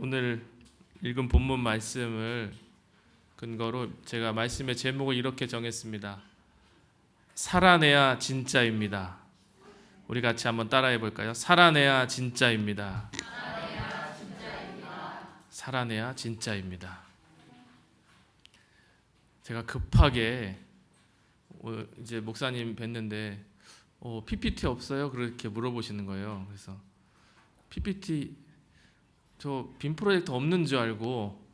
오늘 읽은 본문 말씀을 근거로 제가 말씀의 제목을 이렇게 정했습니다. 살아내야 진짜입니다. 우리 같이 한번 따라해 볼까요? 살아내야 진짜입니다. 살아내야 진짜입니다. 제가 급하게 이제 목사님 뵀는데 PPT 없어요? 그렇게 물어보시는 거예요. 그래서 PPT 저 빔 프로젝트 없는 줄 알고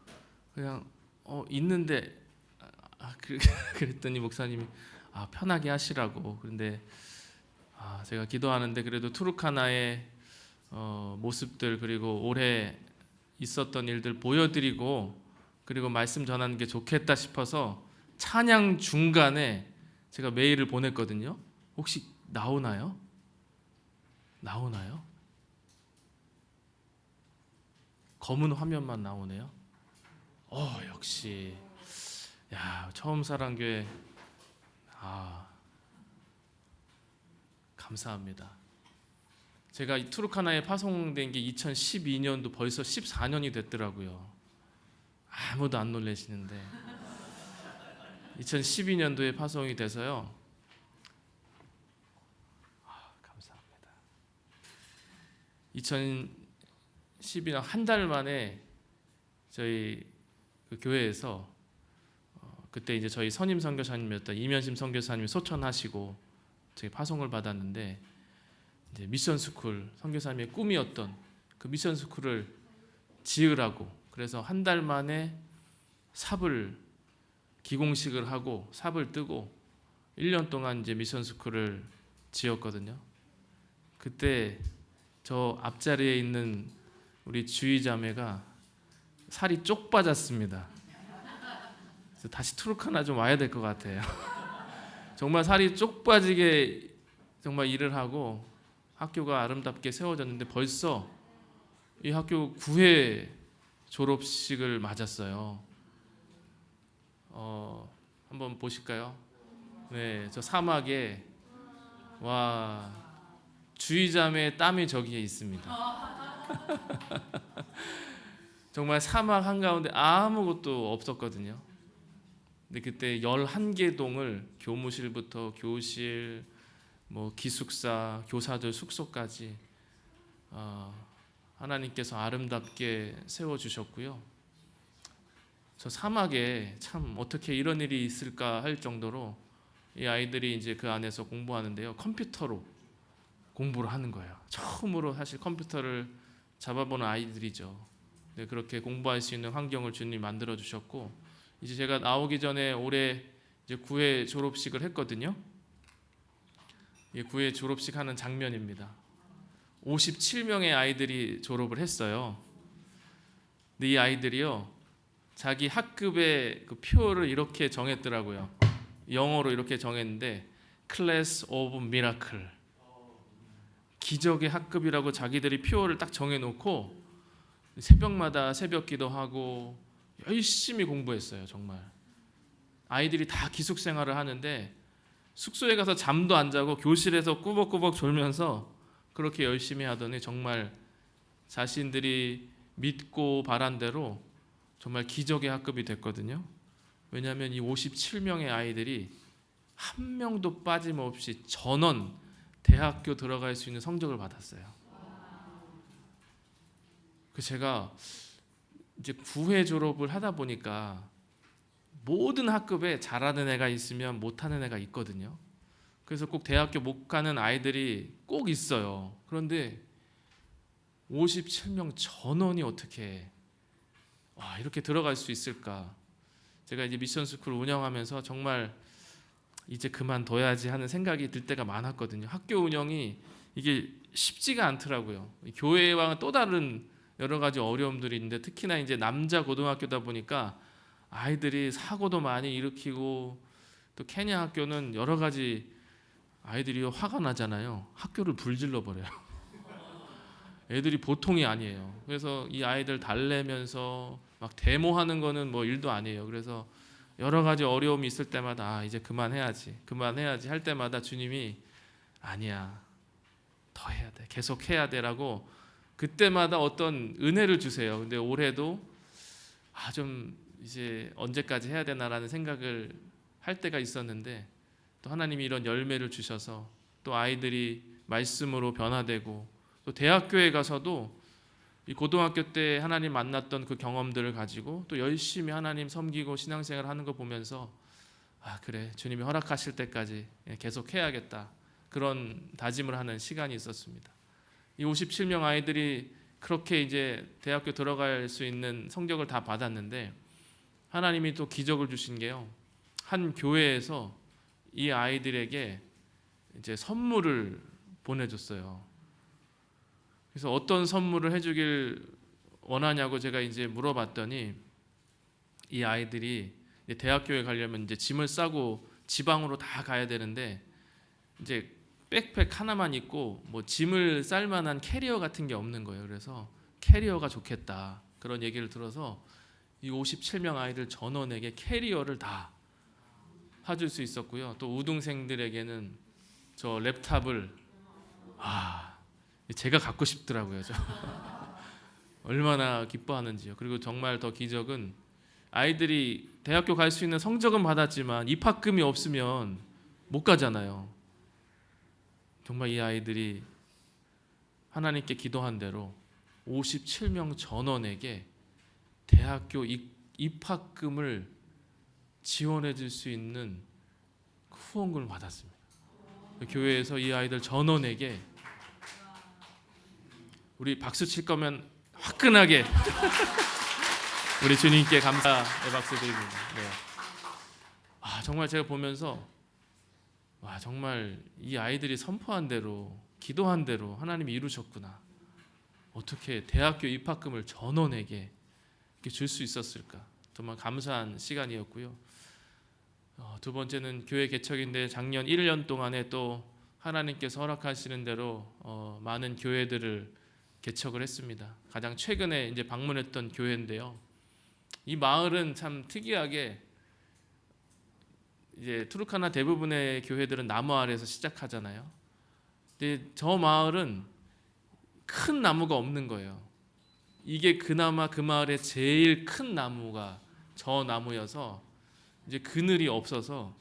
그냥 있는데 그랬더니 목사님이 편하게 하시라고. 그런데 제가 기도하는데 그래도 투르카나의 모습들 그리고 올해 있었던 일들 보여드리고 그리고 말씀 전하는 게 좋겠다 싶어서 찬양 중간에 제가 메일을 보냈거든요. 혹시 나오나요? 검은 화면만 나오네요. 역시 처음 사랑교회 감사합니다. 제가 이 투르카나에 파송된 게 2012년도 벌써 14년이 됐더라고요. 아무도 안 놀라시는데 2012년도에 파송이 돼서요. 감사합니다. 2012년 한 달 만에 저희 그 교회에서 그때 이제 저희 선임 선교사님이었던 이면심 선교사님이 소천하시고 저희 파송을 받았는데 이제 미션 스쿨 선교사님의 꿈이었던 그 미션 스쿨을 지으라고 그래서 한 달 만에 삽을 기공식을 하고 삽을 뜨고 1년 동안 이제 미션 스쿨을 지었거든요. 그때 저 앞자리에 있는 우리 주의자매가 살이 쪽 빠졌습니다. 그래서 다시 투르카나 좀 와야 될 것 같아요. 정말 살이 쪽 빠지게 정말 일을 하고 학교가 아름답게 세워졌는데 벌써 이 학교 9회 졸업식을 맞았어요. 한번 보실까요? 네, 저 사막에 주의자매의 땀이 저기에 있습니다. 정말 사막 한가운데 아무것도 없었거든요. 근데 그때 11개 동을 교무실부터 교실, 기숙사, 교사들 숙소까지 하나님께서 아름답게 세워주셨고요. 저 사막에 참 어떻게 이런 일이 있을까 할 정도로 이 아이들이 이제 그 안에서 공부하는데요. 컴퓨터로 공부를 하는 거예요. 처음으로 사실 컴퓨터를 잡아보는 아이들이죠. 네, 그렇게 공부할 수 있는 환경을 주님이 만들어 주셨고 이제 제가 나오기 전에 올해 이제 9회 졸업식을 했거든요. 이 9회 졸업식 하는 장면입니다. 57명의 아이들이 졸업을 했어요. 근데 이 아이들이요 자기 학급의 그 표를 이렇게 정했더라고요. 영어로 이렇게 정했는데 Class of Miracle, 기적의 학급이라고 자기들이 표를 딱 정해놓고 새벽마다 새벽 기도하고 열심히 공부했어요. 정말 아이들이 다 기숙생활을 하는데 숙소에 가서 잠도 안 자고 교실에서 꾸벅꾸벅 졸면서 그렇게 열심히 하더니 정말 자신들이 믿고 바란 대로 정말 기적의 학급이 됐거든요. 왜냐하면 이 57명의 아이들이 한 명도 빠짐없이 전원 대학교 들어갈 수 있는 성적을 받았어요. 제가 이제 9회 졸업을 하다 보니까 모든 학급에 잘하는 애가 있으면 못하는 애가 있거든요. 그래서 꼭 대학교 못 가는 아이들이 꼭 있어요. 그런데 57명 전원이 어떻게 이렇게 들어갈 수 있을까? 제가 이제 미션 스쿨 운영하면서 정말 이제 그만둬야지 하는 생각이 들 때가 많았거든요. 학교 운영이 이게 쉽지가 않더라고요. 교회와는 또 다른 여러 가지 어려움들이 있는데 특히나 이제 남자 고등학교다 보니까 아이들이 사고도 많이 일으키고 또 케냐 학교는 여러 가지 아이들이 화가 나잖아요. 학교를 불질러 버려요. 애들이 보통이 아니에요. 그래서 이 아이들 달래면서 막 데모하는 거는 일도 아니에요. 그래서 여러 가지 어려움이 있을 때마다 이제 그만해야지 할 때마다 주님이 아니야, 더 해야 돼, 계속 해야 돼라고 그때마다 어떤 은혜를 주세요. 근데 올해도 좀 이제 언제까지 해야 되나라는 생각을 할 때가 있었는데, 또 하나님이 이런 열매를 주셔서 또 아이들이 말씀으로 변화되고, 또 대학교에 가서도 이 고등학교 때 하나님 만났던 그 경험들을 가지고 또 열심히 하나님 섬기고 신앙생활 하는 거 보면서 그래, 주님이 허락하실 때까지 계속 해야겠다, 그런 다짐을 하는 시간이 있었습니다. 이 57명 아이들이 그렇게 이제 대학교 들어갈 수 있는 성적을 다 받았는데, 하나님이 또 기적을 주신 게요, 한 교회에서 이 아이들에게 이제 선물을 보내줬어요. 그래서 어떤 선물을 해주길 원하냐고 제가 이제 물어봤더니, 이 아이들이 이제 대학교에 가려면 이제 짐을 싸고 지방으로 다 가야 되는데, 이제 백팩 하나만 입고 뭐 짐을 쌀 만한 캐리어 같은 게 없는 거예요. 그래서 캐리어가 좋겠다, 그런 얘기를 들어서 이 57명 아이들 전원에게 캐리어를 다 사줄 수 있었고요. 또 우등생들에게는 저 랩탑을 제가 갖고 싶더라고요. 저 얼마나 기뻐하는지요. 그리고 정말 더 기적은, 아이들이 대학교 갈 수 있는 성적은 받았지만 입학금이 없으면 못 가잖아요. 정말 이 아이들이 하나님께 기도한 대로 57명 전원에게 대학교 입학금을 지원해 줄 수 있는 후원금을 받았습니다. 교회에서 이 아이들 전원에게, 우리 박수 칠 거면 화끈하게 우리 주님께 감사의 박수 드립니다. 네. 정말 제가 보면서 정말 이 아이들이 선포한 대로, 기도한 대로 하나님이 이루셨구나. 어떻게 대학교 입학금을 전원에게 줄 수 있었을까? 정말 감사한 시간이었고요. 두 번째는 교회 개척인데, 작년 1년 동안에 또 하나님께서 허락하시는 대로 많은 교회들을 개척을 했습니다. 가장 최근에 이제 방문했던 교회인데요. 이 마을은 참 특이하게, 이제 투르카나 대부분의 교회들은 나무 아래에서 시작하잖아요. 근데 저 마을은 큰 나무가 없는 거예요. 이게 그나마 그 마을의 제일 큰 나무가 저 나무여서 이제 그늘이 없어서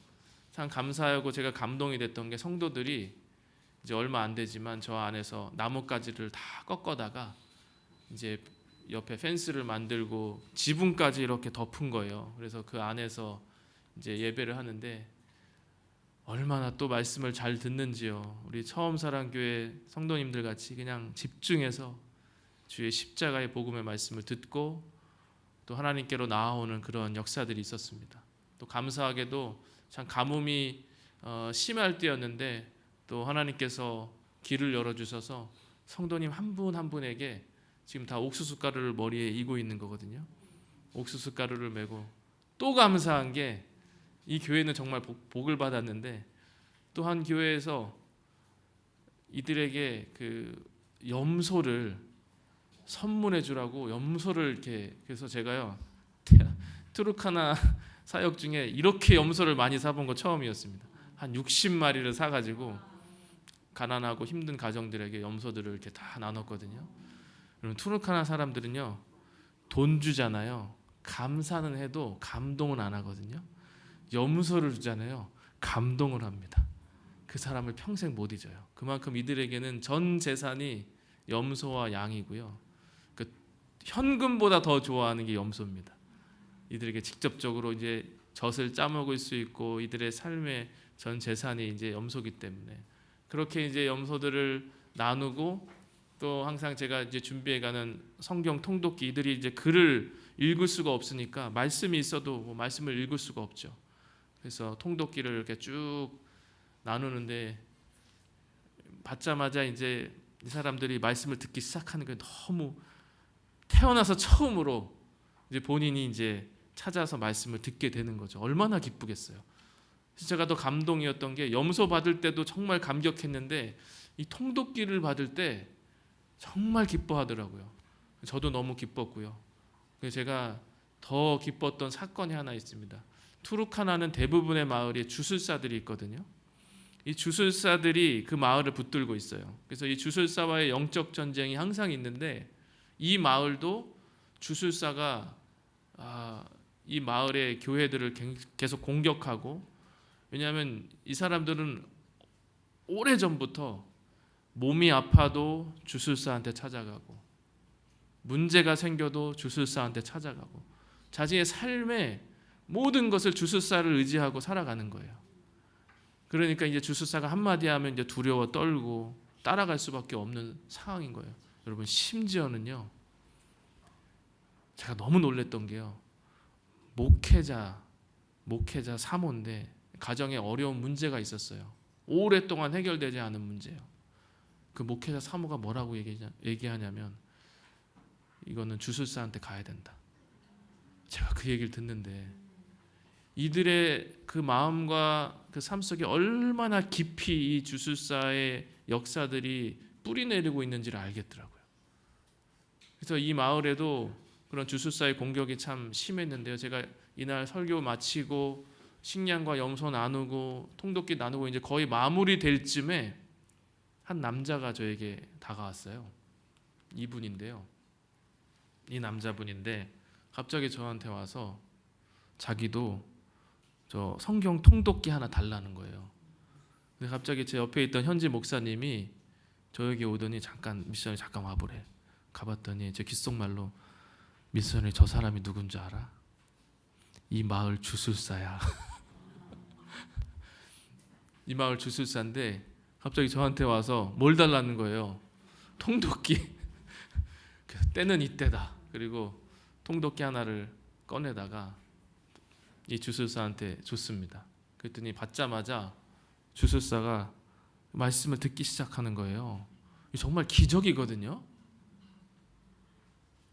참 감사하고, 제가 감동이 됐던 게, 성도들이 이제 얼마 안 되지만 저 안에서 나뭇가지를 다 꺾어다가 이제 옆에 펜스를 만들고 지붕까지 이렇게 덮은 거예요. 그래서 그 안에서 이제 예배를 하는데, 얼마나 또 말씀을 잘 듣는지요. 우리 처음사랑교회 성도님들 같이 그냥 집중해서 주의 십자가의 복음의 말씀을 듣고 또 하나님께로 나아오는 그런 역사들이 있었습니다. 또 감사하게도 참 가뭄이 심할 때였는데, 또 하나님께서 길을 열어주셔서 성도님 한 분 한 분에게 지금 다 옥수수 가루를 머리에 이고 있는 거거든요. 옥수수 가루를 메고, 또 감사한 게, 이 교회는 정말 복을 받았는데, 또 한 교회에서 이들에게 그 염소를 선물해 주라고 염소를 이렇게, 그래서 제가요 투르카나 사역 중에 이렇게 염소를 많이 사본 거 처음이었습니다. 한 60마리를 사가지고 가난하고 힘든 가정들에게 염소들을 이렇게 다 나눴거든요. 여러분, 투르카나 사람들은요, 돈 주잖아요, 감사는 해도 감동은 안 하거든요. 염소를 주잖아요, 감동을 합니다. 그 사람을 평생 못 잊어요. 그만큼 이들에게는 전 재산이 염소와 양이고요, 그 현금보다 더 좋아하는 게 염소입니다. 이들에게 직접적으로 이제 젖을 짜먹을 수 있고, 이들의 삶의 전 재산이 이제 염소기 때문에 그렇게 이제 염소들을 나누고, 또 항상 제가 이제 준비해가는 성경 통독기, 이들이 이제 글을 읽을 수가 없으니까 말씀이 있어도 뭐 말씀을 읽을 수가 없죠. 그래서 통독기를 이렇게 쭉 나누는데, 받자마자 이제 이 사람들이 말씀을 듣기 시작하는 게 너무, 태어나서 처음으로 이제 본인이 이제 찾아서 말씀을 듣게 되는 거죠. 얼마나 기쁘겠어요. 제가 더 감동이었던 게, 염소 받을 때도 정말 감격했는데 이 통독기를 받을 때 정말 기뻐하더라고요. 저도 너무 기뻤고요. 그래서 제가 더 기뻤던 사건이 하나 있습니다. 투르카나는 대부분의 마을에 주술사들이 있거든요. 이 주술사들이 그 마을을 붙들고 있어요. 그래서 이 주술사와의 영적 전쟁이 항상 있는데 이 마을도 주술사가 이 마을의 교회들을 계속 공격하고, 왜냐하면 이 사람들은 오래전부터 몸이 아파도 주술사한테 찾아가고 문제가 생겨도 주술사한테 찾아가고 자신의 삶의 모든 것을 주술사를 의지하고 살아가는 거예요. 그러니까 이제 주술사가 한마디 하면 이제 두려워 떨고 따라갈 수밖에 없는 상황인 거예요. 여러분, 심지어는요, 제가 너무 놀랬던 게요, 목회자 사모인데 가정에 어려운 문제가 있었어요. 오랫동안 해결되지 않은 문제예요. 그 목회자 사모가 뭐라고 얘기하냐면 이거는 주술사한테 가야 된다. 제가 그 얘기를 듣는데 이들의 그 마음과 그 삶 속에 얼마나 깊이 이 주술사의 역사들이 뿌리내리고 있는지를 알겠더라고요. 그래서 이 마을에도 그런 주술사의 공격이 참 심했는데요. 제가 이날 설교 마치고 식량과 염소 나누고 통독기 나누고 이제 거의 마무리 될 쯤에 한 남자가 저에게 다가왔어요. 이분인데요. 이 남자분인데 갑자기 저한테 와서 자기도 저 성경 통독기 하나 달라는 거예요. 근데 갑자기 제 옆에 있던 현지 목사님이 저에게 오더니 미션이 잠깐 와보래. 가봤더니 제 귓속말로, 미션이 저 사람이 누군지 알아? 이 마을 주술사야. 이 마을 주술사인데 갑자기 저한테 와서 뭘 달라는 거예요. 통독기. 때는 이때다. 그리고 통독기 하나를 꺼내다가 이 주술사한테 줬습니다. 그랬더니 받자마자 주술사가 말씀을 듣기 시작하는 거예요. 정말 기적이거든요.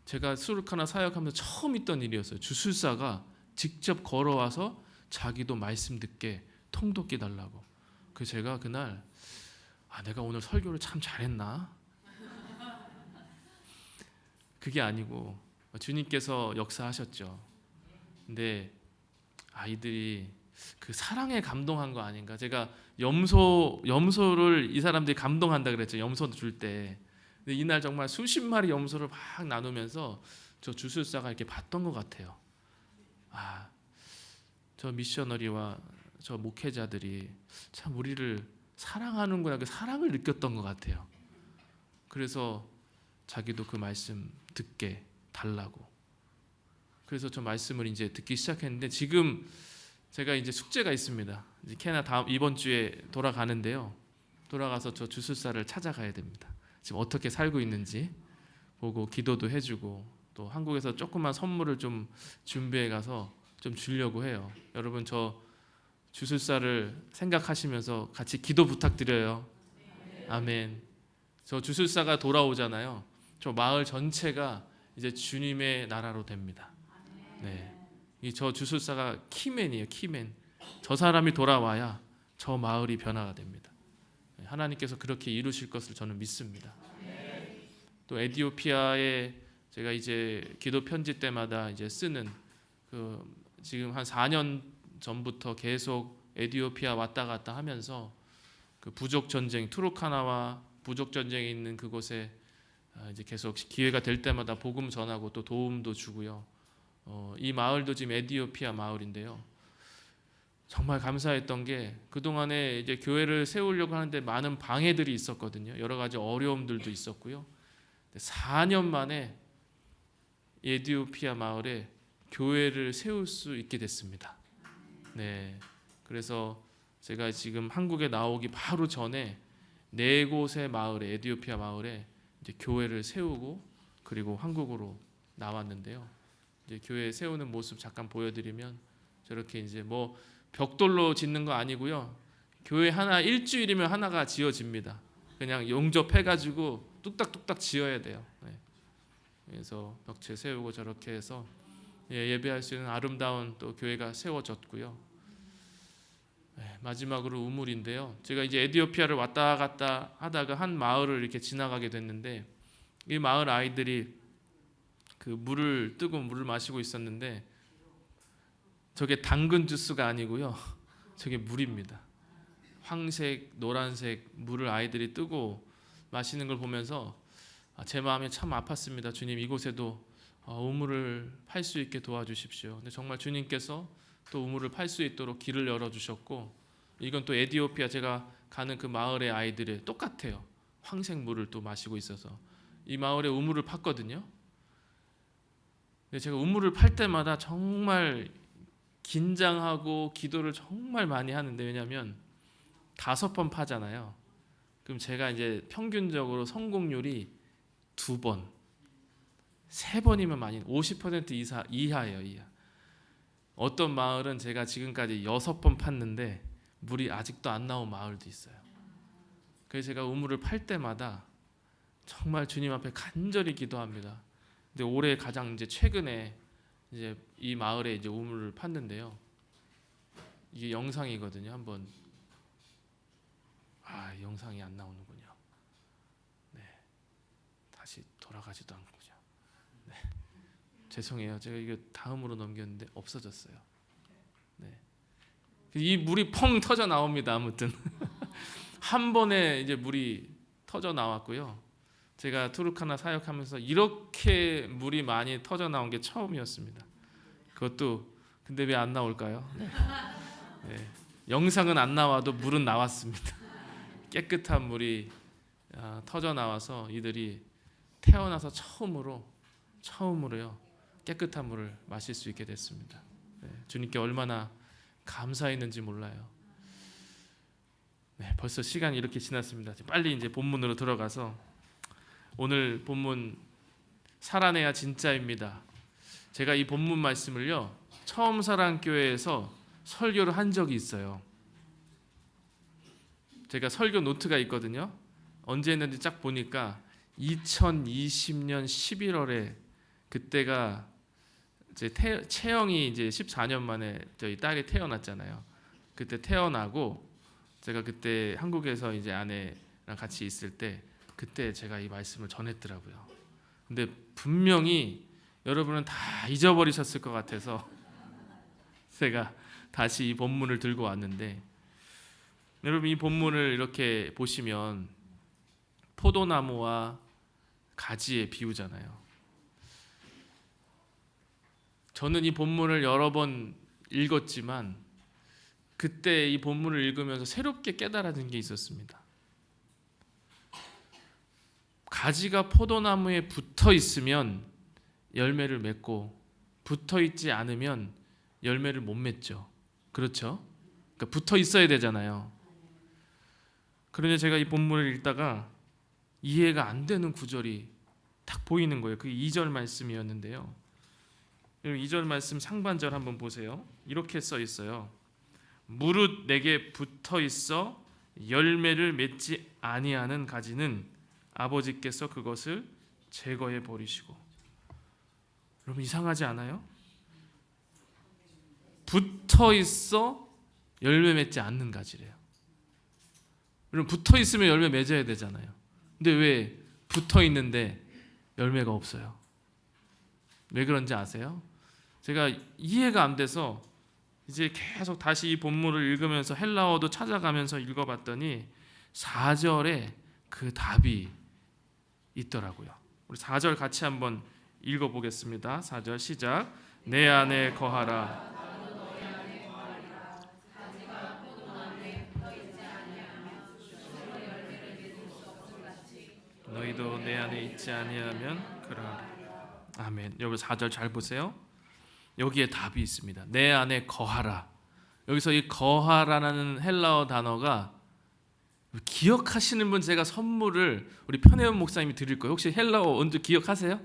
제가 수르카나 사역하면서 처음 있던 일이었어요. 주술사가 직접 걸어와서 자기도 말씀 듣게 통독기 달라고. 그래서 제가 그날 내가 오늘 설교를 참 잘했나? 그게 아니고 주님께서 역사하셨죠. 근데 아이들이 그 사랑에 감동한 거 아닌가. 제가 염소를 이 사람들이 감동한다 그랬죠. 염소 줄 때. 근데 이날 정말 수십 마리 염소를 막 나누면서 저 주술사가 이렇게 봤던 것 같아요. 저 미셔너리와 저 목회자들이 참 우리를 사랑하는구나, 그 사랑을 느꼈던 것 같아요. 그래서 자기도 그 말씀 듣게 달라고. 그래서 저 말씀을 이제 듣기 시작했는데 지금 제가 이제 숙제가 있습니다. 이제 캐나다 이번 주에 돌아가는데요. 돌아가서 저 주술사를 찾아가야 됩니다. 지금 어떻게 살고 있는지 보고 기도도 해주고 또 한국에서 조그만 선물을 좀 준비해 가서 좀 주려고 해요. 여러분, 저 주술사를 생각하시면서 같이 기도 부탁드려요. 아멘. 저 주술사가 돌아오잖아요. 저 마을 전체가 이제 주님의 나라로 됩니다. 네. 저 주술사가 키맨이에요. 키맨. 저 사람이 돌아와야 저 마을이 변화가 됩니다. 하나님께서 그렇게 이루실 것을 저는 믿습니다. 또 에티오피아에 제가 이제 기도 편지 때마다 이제 쓰는 지금 한 4년 전부터 계속 에티오피아 왔다 갔다 하면서 그 부족 전쟁, 투르카나와 부족 전쟁이 있는 그곳에 이제 계속 기회가 될 때마다 복음 전하고 또 도움도 주고요. 이 마을도 지금 에티오피아 마을인데요. 정말 감사했던 게 그동안에 이제 교회를 세우려고 하는데 많은 방해들이 있었거든요. 여러 가지 어려움들도 있었고요. 4년 만에 에티오피아 마을에 교회를 세울 수 있게 됐습니다. 네. 그래서 제가 지금 한국에 나오기 바로 전에 4곳의 마을에, 에티오피아 마을에 이제 교회를 세우고 그리고 한국으로 나왔는데요. 이제 교회 세우는 모습 잠깐 보여드리면 저렇게 이제 뭐 벽돌로 짓는 거 아니고요. 교회 하나 일주일이면 하나가 지어집니다. 그냥 용접해가지고 뚝딱뚝딱 지어야 돼요. 네. 그래서 벽체 세우고 저렇게 해서 예배할 수 있는 아름다운 또 교회가 세워졌고요. 네, 마지막으로 우물인데요. 제가 이제 에티오피아를 왔다 갔다 하다가 한 마을을 이렇게 지나가게 됐는데 이 마을 아이들이 그 뜨거운 물을 마시고 있었는데 저게 당근 주스가 아니고요. 저게 물입니다. 황색, 노란색 물을 아이들이 뜨고 마시는 걸 보면서 제 마음이 참 아팠습니다. 주님, 이곳에도 우물을 팔 수 있게 도와주십시오. 근데 정말 주님께서 또 우물을 팔 수 있도록 길을 열어주셨고, 이건 또 에티오피아 제가 가는 그 마을의 아이들이 똑같아요. 황색 물을 또 마시고 있어서 이 마을에 우물을 팠거든요. 근데 제가 우물을 팔 때마다 정말 긴장하고 기도를 정말 많이 하는데, 왜냐하면 5번 파잖아요. 그럼 제가 이제 평균적으로 성공률이 2번, 3번이면 많이 50% 이하예요. 이하. 어떤 마을은 제가 지금까지 6번 팠는데 물이 아직도 안 나온 마을도 있어요. 그래서 제가 우물을 팔 때마다 정말 주님 앞에 간절히 기도합니다. 근데 올해 가장 이제 최근에 이제 이 마을에 이제 우물을 팠는데요. 이게 영상이거든요. 한번 영상이 안 나오는군요. 네, 다시 돌아가지도 않군요. 네, 죄송해요. 제가 이거 다음으로 넘겼는데 없어졌어요. 네, 이 물이 펑 터져 나옵니다. 아무튼 한 번에 이제 물이 터져 나왔고요. 제가 투르카나 사역하면서 이렇게 물이 많이 터져 나온 게 처음이었습니다. 그것도 근데 왜 안 나올까요? 네. 영상은 안 나와도 물은 나왔습니다. 깨끗한 물이 터져 나와서 이들이 태어나서 처음으로요 깨끗한 물을 마실 수 있게 됐습니다. 네. 주님께 얼마나 감사했는지 몰라요. 네, 벌써 시간이 이렇게 지났습니다. 빨리 이제 본문으로 들어가서 오늘 본문 살아내야 진짜입니다. 제가 이 본문 말씀을요 처음 사랑교회에서 설교를 한 적이 있어요. 제가 설교 노트가 있거든요. 언제 했는지 쫙 보니까 2020년 11월에 그때가 이제 채영이 이제 14년 만에 저희 딸이 태어났잖아요. 그때 태어나고 제가 그때 한국에서 이제 아내랑 같이 있을 때 그때 제가 이 말씀을 전했더라고요. 근데 분명히 여러분은 다 잊어버리셨을 것 같아서 제가 다시 이 본문을 들고 왔는데, 여러분 이 본문을 이렇게 보시면 포도나무와 가지에 비유잖아요. 저는 이 본문을 여러 번 읽었지만 그때 이 본문을 읽으면서 새롭게 깨달아진 게 있었습니다. 가지가 포도나무에 붙어 있으면 열매를 맺고 붙어 있지 않으면 열매를 못 맺죠. 그렇죠? 그러니까 붙어 있어야 되잖아요. 그런데 제가 이 본문을 읽다가 이해가 안 되는 구절이 딱 보이는 거예요. 그게 2절 말씀이었는데요. 2절 말씀 상반절 한번 보세요. 이렇게 써 있어요. 무릇 내게 붙어 있어 열매를 맺지 아니하는 가지는 아버지께서 그것을 제거해 버리시고. 여러분 이상하지 않아요? 붙어 있어 열매 맺지 않는 가지래요. 여러분 붙어 있으면 열매 맺어야 되잖아요. 근데 왜 붙어 있는데 열매가 없어요? 왜 그런지 아세요? 제가 이해가 안 돼서 이제 계속 다시 이 본문을 읽으면서 헬라어도 찾아가면서 읽어봤더니 4절에 그 답이 있더라고요. 우리 4절 같이 한번 읽어보겠습니다. 4절 시작. 내 안에 거하라. 너희도 내 안에 있지 아니하면 그러하라. 아멘. 여러분 4절 잘 보세요. 여기에 답이 있습니다. 내 안에 거하라. 여기서 이 거하라는 헬라어 단어가 기억하시는 분 제가 선물을 우리 편혜원 목사님이 드릴 거예요. 혹시 헬라어 언제 기억하세요?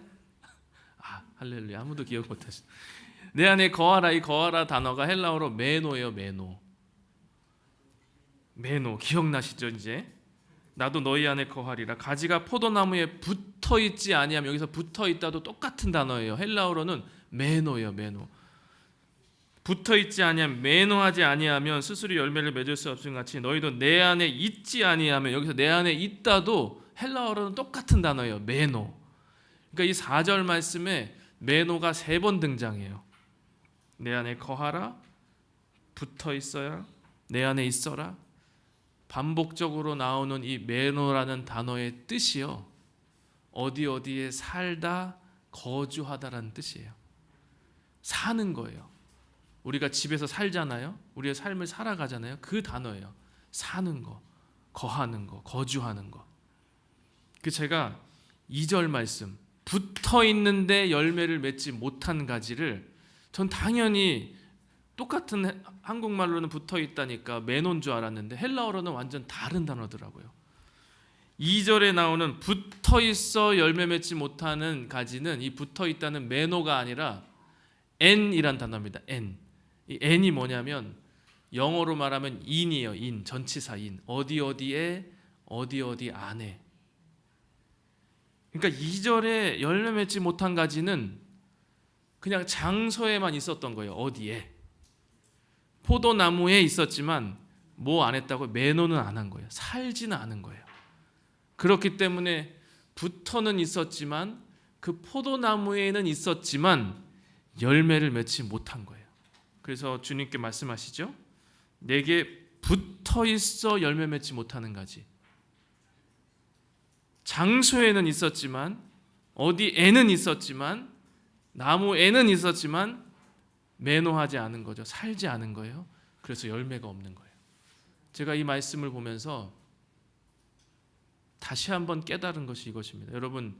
할렐루야. 아무도 기억 못하시네. 내 안에 거하라. 이 거하라 단어가 헬라어로 메노예요. 메노 기억나시죠? 이제 나도 너희 안에 거하리라. 가지가 포도나무에 붙어 있지 아니하면, 여기서 붙어 있다도 똑같은 단어예요. 헬라어로는 메노예요. 붙어 있지 아니하면, 매너하지 아니하면 스스로 열매를 맺을 수 없음 같이 너희도 내 안에 있지 아니하면, 여기서 내 안에 있다도 헬라어로는 똑같은 단어예요. 메노. 그러니까 이 4절 말씀에 메노가 3번 등장해요. 내 안에 거하라, 붙어 있어야, 내 안에 있어라. 반복적으로 나오는 이 매너라는 단어의 뜻이요, 어디에 살다, 거주하다라는 뜻이에요. 사는 거예요. 우리가 집에서 살잖아요. 우리의 삶을 살아가잖아요. 그 단어예요. 사는 거, 거하는 거, 거주하는 거. 그 제가 2절 말씀, 붙어 있는데 열매를 맺지 못한 가지를, 전 당연히 똑같은 한국말로는 붙어 있다니까 매노인 줄 알았는데 헬라어로는 완전 다른 단어더라고요. 2절에 나오는 붙어 있어 열매 맺지 못하는 가지는, 이 붙어 있다는 매노가 아니라 n이란 단어입니다. n. 이 n이 뭐냐면 영어로 말하면 in이에요. in, 전치사 in. 어디에, 어디 안에. 그러니까 2절에 열매 맺지 못한 가지는 그냥 장소에만 있었던 거예요. 어디에. 포도나무에 있었지만 뭐 안 했다고? 매노는 안 한 거예요. 살지는 않은 거예요. 그렇기 때문에 붙어는 있었지만, 그 포도나무에는 있었지만 열매를 맺지 못한 거예요. 그래서 주님께 말씀하시죠. 내게 붙어 있어 열매 맺지 못하는 가지. 장소에는 있었지만, 어디에는 있었지만, 나무에는 있었지만 매노하지 않은 거죠. 살지 않은 거예요. 그래서 열매가 없는 거예요. 제가 이 말씀을 보면서 다시 한번 깨달은 것이 이것입니다. 여러분,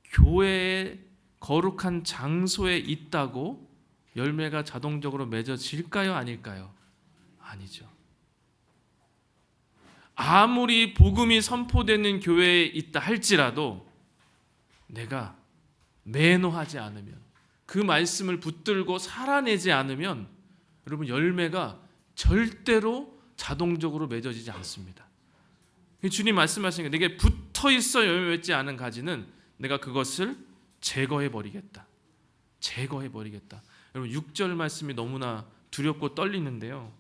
교회의 거룩한 장소에 있다고 열매가 자동적으로 맺어질까요? 아닐까요? 아니죠. 아무리 복음이 선포되는 교회에 있다 할지라도 내가 매노하지 않으면, 그 말씀을 붙들고 살아내지 않으면 여러분, 열매가 절대로 자동적으로 맺어지지 않습니다. 주님 말씀하시는 게, 내게 붙어있어 열매 맺지 않은 가지는 내가 그것을 제거해버리겠다. 제거해버리겠다. 여러분, 6절 말씀이 너무나 두렵고 떨리는데요.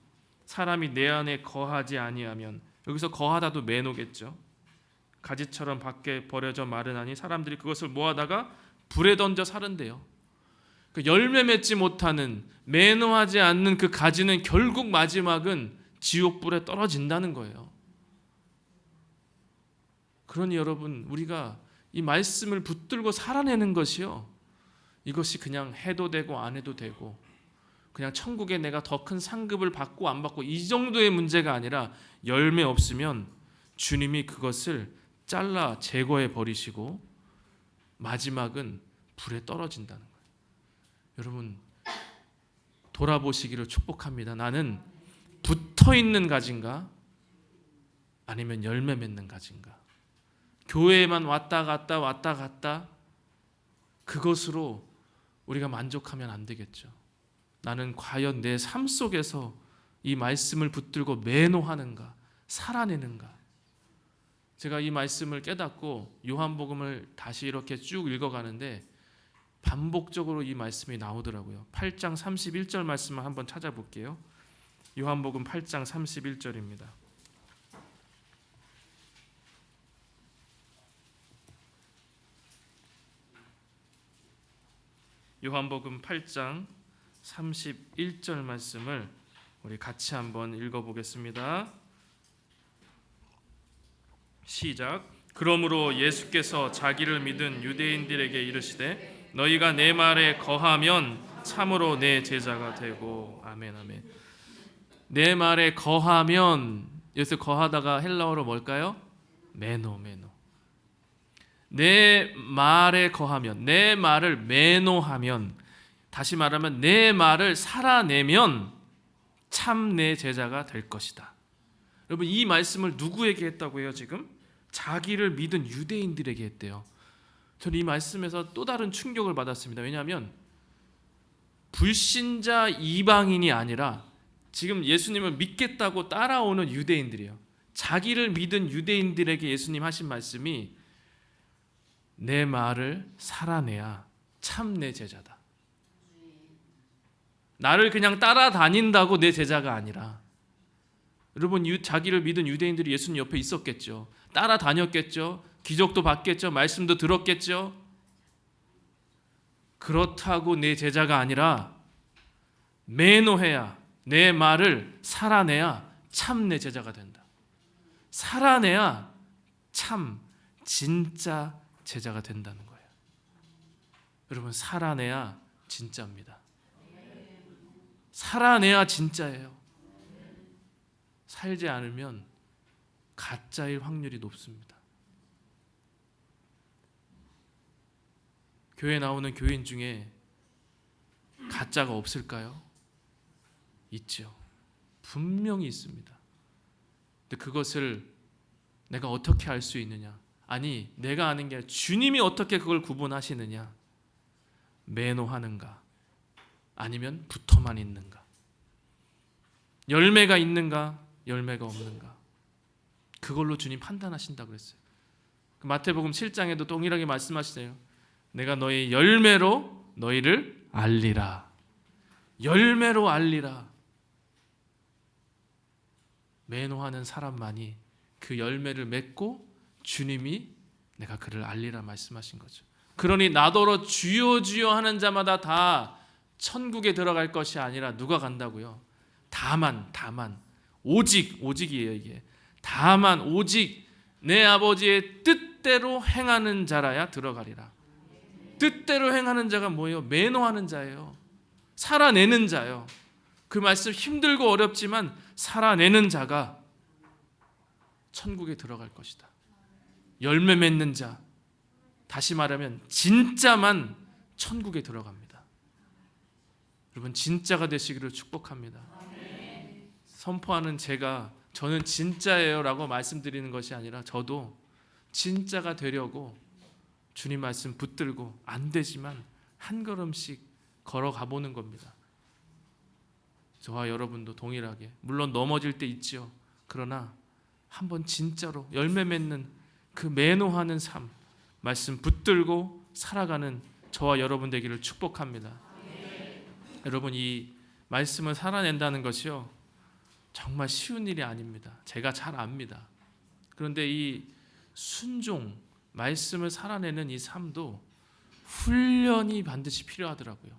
사람이 내 안에 거하지 아니하면, 여기서 거하다도 매노겠죠. 가지처럼 밖에 버려져 마르나니 사람들이 그것을 모아다가 불에 던져 사른대요. 그 열매 맺지 못하는, 매노하지 않는 그 가지는 결국 마지막은 지옥불에 떨어진다는 거예요. 그러니 여러분, 우리가 이 말씀을 붙들고 살아내는 것이요, 이것이 그냥 해도 되고 안 해도 되고, 그냥 천국에 내가 더 큰 상급을 받고 안 받고 이 정도의 문제가 아니라, 열매 없으면 주님이 그것을 잘라 제거해 버리시고 마지막은 불에 떨어진다는 거예요. 여러분, 돌아보시기를 축복합니다. 나는 붙어있는 가지인가? 아니면 열매 맺는 가지인가? 교회에만 왔다 갔다 그것으로 우리가 만족하면 안 되겠죠. 나는 과연 내 삶 속에서 이 말씀을 붙들고 매노하는가, 살아내는가? 제가 이 말씀을 깨닫고 요한복음을 다시 이렇게 쭉 읽어가는데 반복적으로 이 말씀이 나오더라고요. 8장 31절 말씀을 한번 찾아볼게요. 요한복음 8장 31절입니다. 요한복음 8장 31절 말씀을 우리 같이 한번 읽어보겠습니다. 시작. 그러므로 예수께서 자기를 믿은 유대인들에게 이르시되 너희가 내 말에 거하면 참으로 내 제자가 되고. 아멘, 아멘. 내 말에 거하면, 여기서 거하다가 헬라어로 뭘까요? 매노. 내 말에 거하면, 내 말을 매노하면, 다시 말하면 내 말을 살아내면 참 내 제자가 될 것이다. 여러분, 이 말씀을 누구에게 했다고 해요? 지금 자기를 믿은 유대인들에게 했대요. 저는 이 말씀에서 또 다른 충격을 받았습니다. 왜냐하면 불신자 이방인이 아니라 지금 예수님을 믿겠다고 따라오는 유대인들이에요. 자기를 믿은 유대인들에게 예수님 하신 말씀이 내 말을 살아내야 참 내 제자다. 나를 그냥 따라다닌다고 내 제자가 아니라, 여러분, 자기를 믿은 유대인들이 예수님 옆에 있었겠죠. 따라다녔겠죠. 기적도 봤겠죠. 말씀도 들었겠죠. 그렇다고 내 제자가 아니라 매노해야, 내 말을 살아내야 참 내 제자가 된다. 살아내야 참 진짜 제자가 된다는 거예요. 여러분, 살아내야 진짜입니다. 살아내야 진짜예요. 살지 않으면 가짜일 확률이 높습니다. 교회 나오는 교인 중에 가짜가 없을까요? 있죠. 분명히 있습니다. 근데 그것을 내가 어떻게 알 수 있느냐? 아니, 내가 아는 게 아니라 주님이 어떻게 그걸 구분하시느냐? 매노하는가? 아니면 붙어만 있는가? 열매가 있는가? 열매가 없는가? 그걸로 주님 판단하신다고 그랬어요. 마태복음 7장에도 동일하게 말씀하시네요. 내가 너의 열매로 너희를 알리라. 열매로 알리라. 매노하는 사람만이 그 열매를 맺고 주님이 내가 그를 알리라 말씀하신 거죠. 그러니 나더러 주여 주여 하는 자마다 다 천국에 들어갈 것이 아니라 누가 간다고요? 다만 오직이에요 이게. 다만 오직 내 아버지의 뜻대로 행하는 자라야 들어가리라. 뜻대로 행하는 자가 뭐예요? 매노하는 자예요. 살아내는 자예요. 그 말씀 힘들고 어렵지만 살아내는 자가 천국에 들어갈 것이다. 열매 맺는 자, 다시 말하면 진짜만 천국에 들어갑니다. 여러분, 진짜가 되시기를 축복합니다. 선포하는 저는 진짜예요 라고 말씀드리는 것이 아니라 저도 진짜가 되려고 주님 말씀 붙들고 안 되지만 한 걸음씩 걸어가 보는 겁니다. 저와 여러분도 동일하게, 물론 넘어질 때 있죠. 그러나 한번 진짜로 열매 맺는 그 매노하는 삶, 말씀 붙들고 살아가는 저와 여러분 되기를 축복합니다. 여러분, 이 말씀을 살아낸다는 것이요, 정말 쉬운 일이 아닙니다. 제가 잘 압니다. 그런데 이 순종, 말씀을 살아내는 이 삶도 훈련이 반드시 필요하더라고요.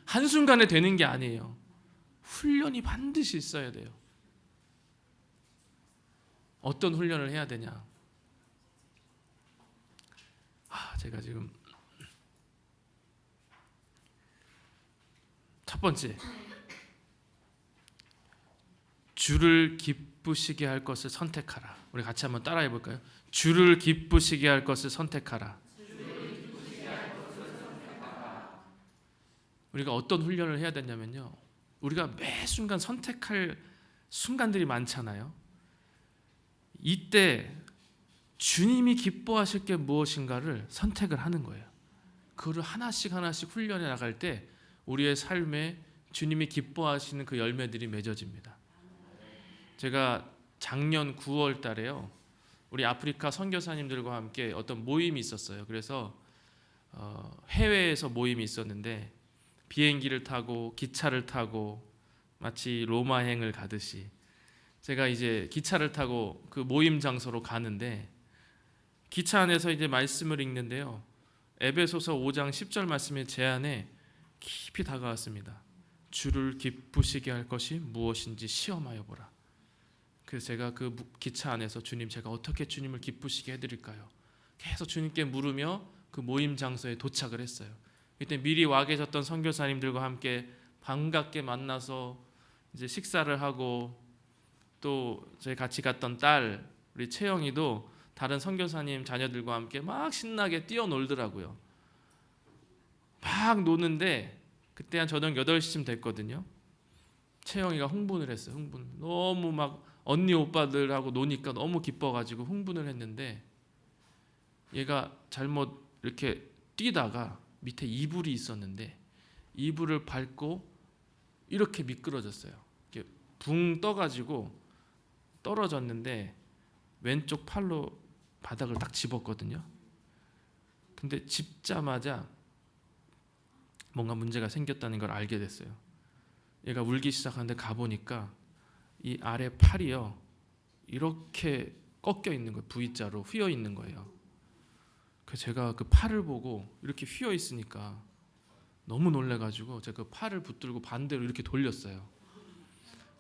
한순간에 되는 게 아니에요. 훈련이 반드시 있어야 돼요. 어떤 훈련을 해야 되냐? 제가 지금 첫 번째, 주를 기쁘시게 할 것을 선택하라. 우리 같이 한번 따라해 볼까요? 주를 기쁘시게 할 것을 선택하라. 우리가 어떤 훈련을 해야 되냐면요, 우리가 매 순간 선택할 순간들이 많잖아요. 이때 주님이 기뻐하실 게 무엇인가를 선택을 하는 거예요. 그거를 하나씩 훈련해 나갈 때 우리의 삶에 주님이 기뻐하시는 그 열매들이 맺어집니다. 제가 작년 9월 달에요, 우리 아프리카 선교사님들과 함께 어떤 모임이 있었어요. 그래서 해외에서 모임이 있었는데 비행기를 타고 기차를 타고 마치 로마행을 가듯이 제가 이제 기차를 타고 그 모임 장소로 가는데, 기차 안에서 이제 말씀을 읽는데요, 에베소서 5장 10절 말씀이 제 안에 깊이 다가왔습니다. 주를 기쁘시게 할 것이 무엇인지 시험하여 보라. 그래서 제가 그 기차 안에서 주님, 제가 어떻게 주님을 기쁘시게 해드릴까요? 계속 주님께 물으며 그 모임 장소에 도착을 했어요. 이때 미리 와 계셨던 선교사님들과 함께 반갑게 만나서 이제 식사를 하고, 또 저희 같이 갔던 딸 우리 채영이도 다른 선교사님 자녀들과 함께 막 신나게 뛰어놀더라고요. 막 노는데 그때 한 저녁 8시쯤 됐거든요. 채영이가 흥분을 했어요. 너무 막 언니 오빠들하고 노니까 너무 기뻐가지고 흥분을 했는데, 얘가 잘못 이렇게 뛰다가 밑에 이불이 있었는데 이불을 밟고 이렇게 미끄러졌어요. 이렇게 붕 떠가지고 떨어졌는데 왼쪽 팔로 바닥을 딱 집었거든요. 근데 짚자마자 뭔가 문제가 생겼다는 걸 알게 됐어요. 얘가 울기 시작하는데 가보니까 이 아래 팔이요, 이렇게 꺾여 있는 거예요. V자로 휘어 있는 거예요. 그래서 제가 그 팔을 보고 이렇게 휘어 있으니까 너무 놀래가지고 제가 그 팔을 붙들고 반대로 이렇게 돌렸어요.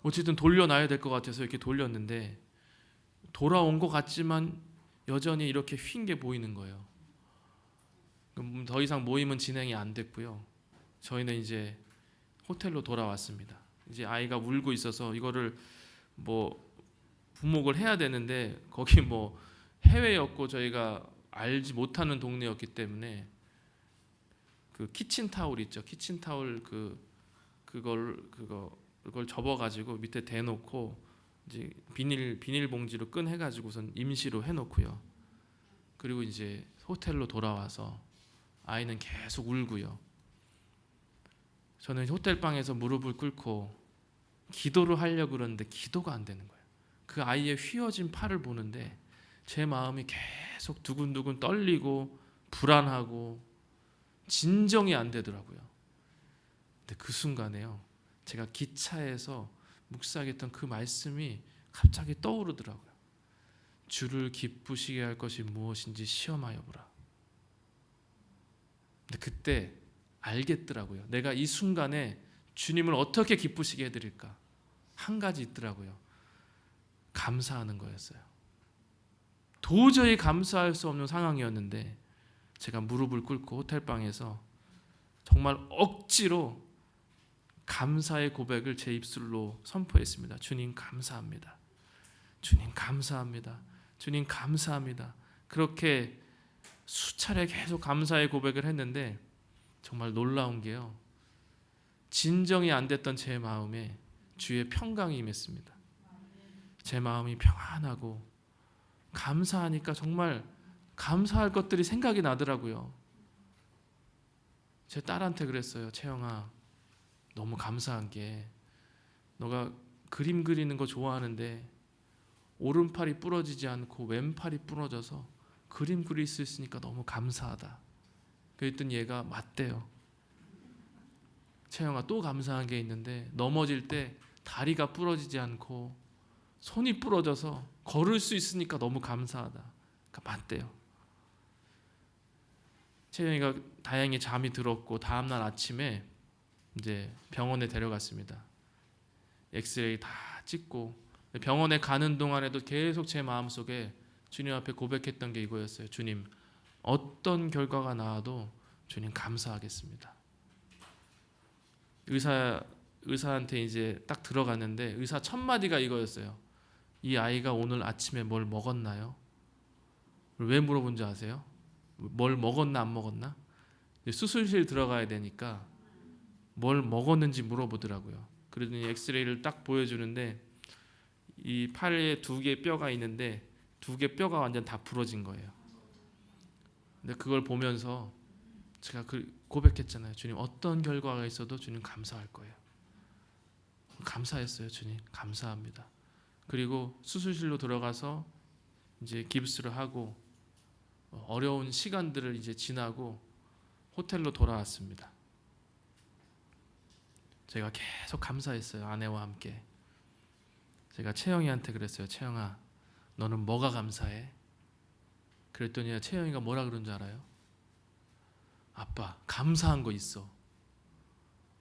어쨌든 돌려놔야 될 것 같아서 이렇게 돌렸는데 돌아온 것 같지만 여전히 이렇게 휜 게 보이는 거예요. 더 이상 모임은 진행이 안 됐고요. 저희는 이제 호텔로 돌아왔습니다. 이제 아이가 울고 있어서 이거를 뭐 부목을 해야 되는데 거기 뭐 해외였고 저희가 알지 못하는 동네였기 때문에 그 키친타올 있죠. 키친타올 그걸 접어가지고 밑에 대놓고 이제 비닐봉지로 끈해가지고선 임시로 해놓고요. 그리고 이제 호텔로 돌아와서 아이는 계속 울고요. 저는 호텔 방에서 무릎을 꿇고 기도를 하려고 그러는데 기도가 안 되는 거예요. 그 아이의 휘어진 팔을 보는데 제 마음이 계속 두근두근 떨리고 불안하고 진정이 안 되더라고요. 근데 그 순간에요, 제가 기차에서 묵상했던 그 말씀이 갑자기 떠오르더라고요. 주를 기쁘시게 할 것이 무엇인지 시험하여 보라. 근데 그때 알겠더라고요. 내가 이 순간에 주님을 어떻게 기쁘시게 해드릴까? 한 가지 있더라고요. 감사하는 거였어요. 도저히 감사할 수 없는 상황이었는데 제가 무릎을 꿇고 호텔방에서 정말 억지로 감사의 고백을 제 입술로 선포했습니다. 주님 감사합니다. 주님 감사합니다. 주님 감사합니다. 그렇게 수차례 계속 감사의 고백을 했는데 정말 놀라운 게요, 진정이 안 됐던 제 마음에 주의 평강이 임했습니다. 제 마음이 평안하고 감사하니까 정말 감사할 것들이 생각이 나더라고요. 제 딸한테 그랬어요. 채영아, 너무 감사한 게 너가 그림 그리는 거 좋아하는데 오른팔이 부러지지 않고 왼팔이 부러져서 그림 그릴 수 있으니까 너무 감사하다. 그랬더니 얘가 맞대요. 채영아, 또 감사한 게 있는데 넘어질 때 다리가 부러지지 않고 손이 부러져서 걸을 수 있으니까 너무 감사하다. 그러니까 맞대요. 채영이가 다행히 잠이 들었고 다음날 아침에 이제 병원에 데려갔습니다. 엑스레이 다 찍고 병원에 가는 동안에도 계속 제 마음속에 주님 앞에 고백했던 게 이거였어요. 주님, 어떤 결과가 나와도 주님 감사하겠습니다. 의사한테 이제 딱 들어갔는데 의사 첫 마디가 이거였어요. 이 아이가 오늘 아침에 뭘 먹었나요? 왜 물어본지 아세요? 뭘 먹었나 안 먹었나? 수술실 들어가야 되니까 뭘 먹었는지 물어보더라고요. 그러더니 엑스레이를 딱 보여주는데 이 팔에 2개 뼈가 있는데 2개 뼈가 완전 다 부러진 거예요. 근데 그걸 보면서 제가 고백했잖아요. 주님, 어떤 결과가 있어도 주님 감사할 거예요. 감사했어요. 주님 감사합니다. 그리고 수술실로 들어가서 이제 깁스를 하고 어려운 시간들을 이제 지나고 호텔로 돌아왔습니다. 제가 계속 감사했어요. 아내와 함께. 제가 채영이한테 그랬어요. 채영아, 너는 뭐가 감사해? 그랬더니 채영이가 뭐라 그런 줄 알아요? 아빠, 감사한 거 있어.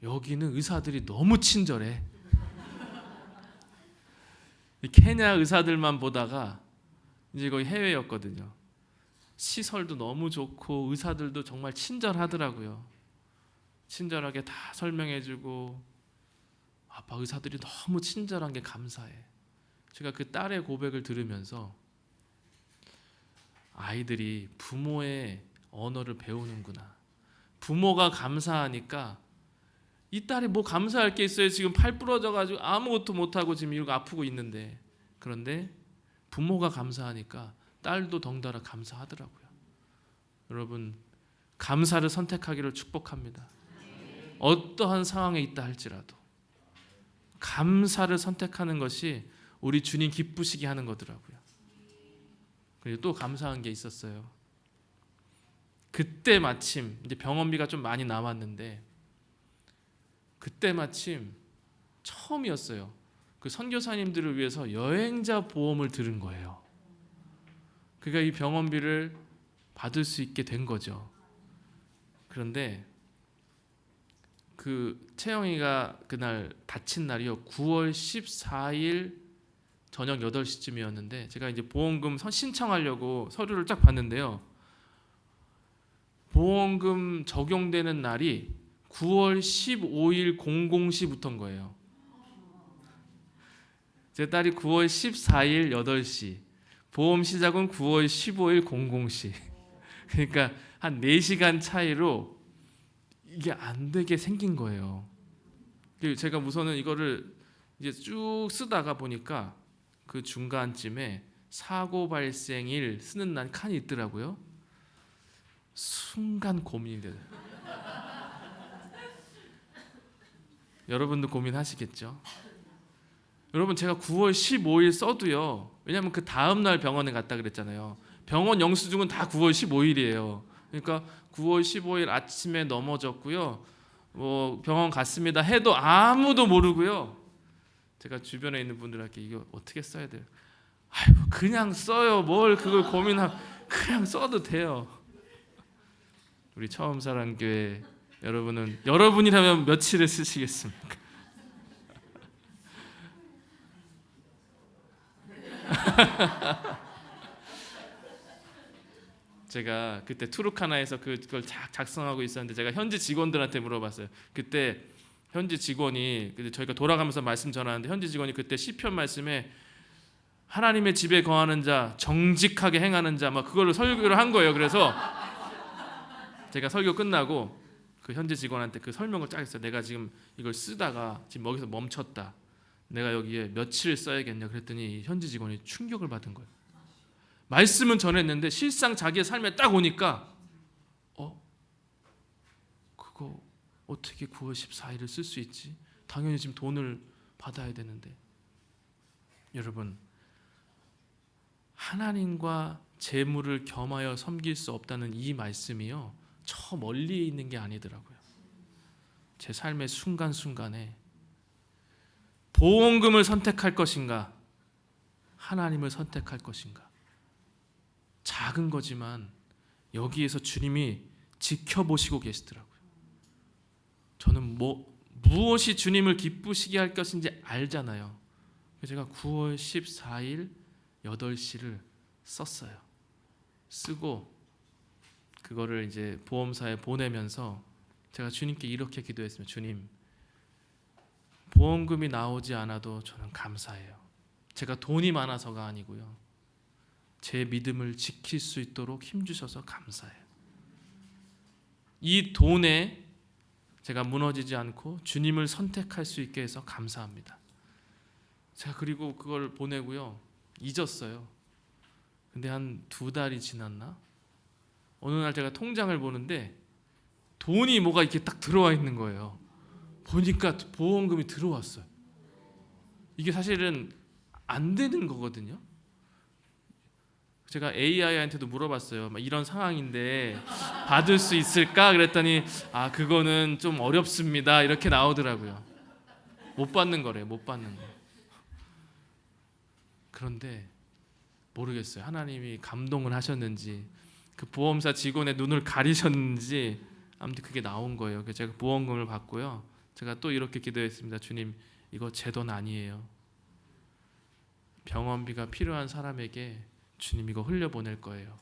여기는 의사들이 너무 친절해. 케냐 의사들만 보다가 이제 거기 해외였거든요. 시설도 너무 좋고 의사들도 정말 친절하더라고요. 친절하게 다 설명해주고 아빠, 의사들이 너무 친절한 게 감사해. 제가 그 딸의 고백을 들으면서 아이들이 부모의 언어를 배우는구나. 부모가 감사하니까 이 딸이 뭐 감사할 게 있어요. 지금 팔 부러져가지고 아무것도 못하고 지금 이러고 아프고 있는데, 그런데 부모가 감사하니까 딸도 덩달아 감사하더라고요. 여러분, 감사를 선택하기를 축복합니다. 어떠한 상황에 있다 할지라도 감사를 선택하는 것이 우리 주님 기쁘시게 하는 거더라고요. 그리고 또 감사한 게 있었어요. 그때 마침 이제 병원비가 좀 많이 남았는데 그때 마침 처음이었어요. 그 선교사님들을 위해서 여행자 보험을 들은 거예요. 그러니까 이 병원비를 받을 수 있게 된 거죠. 그런데 그 채영이가 그날 다친 날이요, 9월 14일 저녁 8시쯤이었는데 제가 이제 보험금 신청하려고 서류를 쫙 봤는데요. 보험금 적용되는 날이 9월 15일 00시부터인 거예요. 제 딸이 9월 14일 8시, 보험 시작은 9월 15일 00시. 그러니까 한 4시간 차이로 이게 안 되게 생긴 거예요. 제가 우선은 이거를 이제 쭉 쓰다가 보니까 그 중간쯤에 사고 발생일 쓰는 날 칸이 있더라고요. 순간 고민이 돼요. 여러분도 고민하시겠죠? 여러분, 제가 9월 15일 써도요. 왜냐하면 그 다음 날 병원에 갔다 그랬잖아요. 병원 영수증은 다 9월 15일이에요. 그러니까 9월 15일 아침에 넘어졌고요. 뭐 병원 갔습니다 해도 아무도 모르고요. 제가 주변에 있는 분들한테 이거 어떻게 써야 돼요? 아이고 그냥 써요. 뭘 그걸 고민하고 그냥 써도 돼요. 우리 처음 사랑교회 여러분은 여러분이라면 며칠을 쓰시겠습니까? 제가 그때 투르카나에서 그걸 작성하고 있었는데 제가 현지 직원들한테 물어봤어요. 그때 현지 직원이 저희가 돌아가면서 말씀 전하는데 현지 직원이 그때 시편 말씀에 하나님의 집에 거하는 자, 정직하게 행하는 자, 막 그걸로 설교를 한 거예요. 그래서 제가 설교 끝나고 그 현지 직원한테 그 설명을 쫙 했어요. 내가 지금 이걸 쓰다가 지금 여기서 멈췄다. 내가 여기에 며칠 써야겠냐 그랬더니 현지 직원이 충격을 받은 거예요. 말씀은 전했는데 실상 자기의 삶에 딱 오니까 그거 어떻게 9월 14일을 쓸 수 있지? 당연히 지금 돈을 받아야 되는데. 여러분, 하나님과 재물을 겸하여 섬길 수 없다는 이 말씀이요, 저 멀리에 있는 게 아니더라고요. 제 삶의 순간순간에 보험금을 선택할 것인가, 하나님을 선택할 것인가. 작은 거지만 여기에서 주님이 지켜보시고 계시더라고요. 저는 무엇이 주님을 기쁘시게 할 것인지 알잖아요. 제가 9월 14일 8시를 썼어요. 쓰고 그거를 이제 보험사에 보내면서 제가 주님께 이렇게 기도했습니다. 주님, 보험금이 나오지 않아도 저는 감사해요. 제가 돈이 많아서가 아니고요. 제 믿음을 지킬 수 있도록 힘주셔서 감사해요. 이 돈에 제가 무너지지 않고 주님을 선택할 수 있게 해서 감사합니다. 제가 그리고 그걸 보내고요. 잊었어요. 근데 한 2달이 지났나? 어느 날 제가 통장을 보는데 돈이 뭐가 이렇게 딱 들어와 있는 거예요. 보니까 보험금이 들어왔어요. 이게 사실은 안 되는 거거든요. 제가 AI한테도 물어봤어요. 이런 상황인데 받을 수 있을까? 그랬더니 그거는 좀 어렵습니다. 이렇게 나오더라고요. 못 받는 거래요. 못 받는 거. 그런데 모르겠어요. 하나님이 감동을 하셨는지 그 보험사 직원의 눈을 가리셨는지 아무튼 그게 나온 거예요. 그래서 제가 보험금을 받고요. 제가 또 이렇게 기도했습니다. 주님, 이거 제 돈 아니에요. 병원비가 필요한 사람에게 주님 이거 흘려보낼 거예요.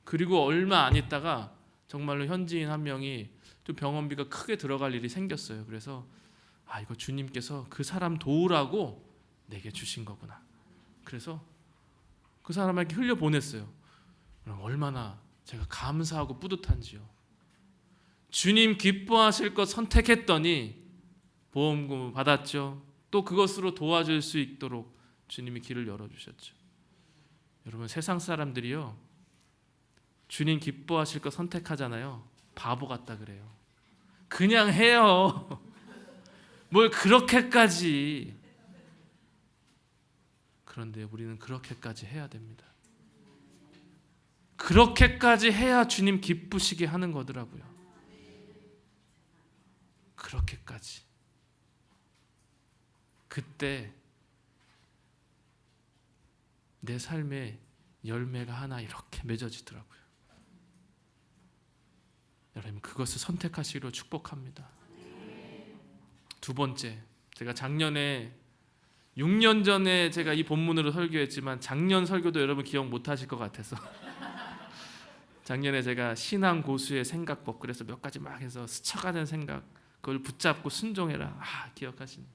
그리고 얼마 안 있다가 정말로 현지인 한 명이 또 병원비가 크게 들어갈 일이 생겼어요. 그래서 이거 주님께서 그 사람 도우라고 내게 주신 거구나. 그래서 그 사람에게 흘려보냈어요. 그럼 얼마나 제가 감사하고 뿌듯한지요. 주님 기뻐하실 것 선택했더니 보험금 받았죠. 또 그것으로 도와줄 수 있도록 주님이 길을 열어주셨죠. 여러분, 세상 사람들이요, 주님 기뻐하실 것 선택하잖아요. 바보 같다 그래요. 그냥 해요. 뭘 그렇게까지. 그런데 우리는 그렇게까지 해야 됩니다. 그렇게까지 해야 주님 기쁘시게 하는 거더라고요. 그렇게까지. 그때 내 삶에 열매가 하나 이렇게 맺어지더라고요. 여러분, 그것을 선택하시기로 축복합니다. 두 번째, 제가 작년에 6년 전에 제가 이 본문으로 설교했지만 작년 설교도 여러분 기억 못 하실 것 같아서 작년에 제가 신앙 고수의 생각법, 그래서 몇 가지 막 해서 스쳐가는 생각, 그걸 붙잡고 순종해라. 기억하시는.